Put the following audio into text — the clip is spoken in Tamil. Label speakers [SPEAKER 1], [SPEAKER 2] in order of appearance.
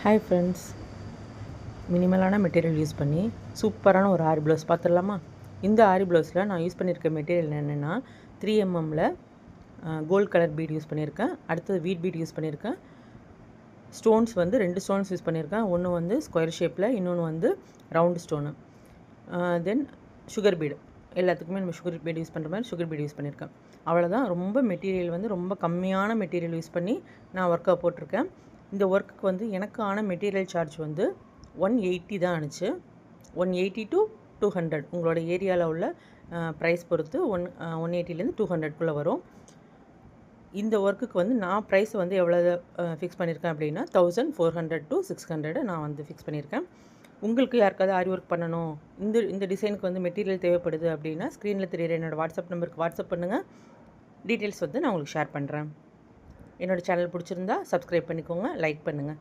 [SPEAKER 1] ஹாய் ஃப்ரெண்ட்ஸ், மினிமலான மெட்டீரியல் யூஸ் பண்ணி சூப்பரான ஒரு ஆரி ப்ளவுஸ் பார்த்துடலாமா? இந்த ஆரி ப்ளவுஸில் நான் யூஸ் பண்ணியிருக்க மெட்டீரியல் என்னென்னா 3mmல கோல்ட் கலர் பீட் யூஸ் பண்ணியிருக்கேன். அடுத்தது வீட் பீட் யூஸ் பண்ணியிருக்கேன். ஸ்டோன்ஸ் வந்து 2 ஸ்டோன்ஸ் யூஸ் பண்ணியிருக்கேன். ஒன்று வந்து ஸ்கொயர் ஷேப்பில், இன்னொன்று வந்து round stone. Then sugar bead, எல்லாத்துக்குமே நம்ம சுகர் பீடு யூஸ் பண்ணுற மாதிரி சுகர் பீடு யூஸ் பண்ணியிருக்கேன். அவ்வளோதான். ரொம்ப மெட்டீரியல் வந்து ரொம்ப கம்மியான மெட்டீரியல் யூஸ் பண்ணி நான் ஒர்க்காக போட்டிருக்கேன். இந்த ஒர்க்குக்கு வந்து எனக்கு ஆன மெட்டீரியல் சார்ஜ் வந்து 180 தான் ஆணுச்சு. 180 to 200 உங்களோட ஏரியாவில் உள்ள ப்ரைஸ் பொறுத்து 180லேருந்து 200க்குள்ளே வரும். இந்த ஒர்க்குக்கு வந்து நான் ப்ரைஸ் வந்து எவ்வளோ ஃபிக்ஸ் பண்ணியிருக்கேன் அப்படின்னா 1400 to 600 நான் வந்து ஃபிக்ஸ் பண்ணியிருக்கேன். உங்களுக்கு யாருக்காவது ஆரி ஒர்க் பண்ணணும், இந்த டிசைனுக்கு வந்து மெட்டீரியல் தேவைப்படுது அப்படின்னா ஸ்க்ரீனில் தெரியுற என்னோடய வாட்ஸ்அப் நம்பருக்கு வாட்ஸ்அப் பண்ணுங்கள். டீட்டெயில்ஸ் வந்து நான் உங்களுக்கு ஷேர் பண்ணுறேன். என்னோடய சேனல் பிடிச்சிருந்தா சப்ஸ்கிரைப் பண்ணிக்கோங்க, லைக் பண்ணுங்கள்.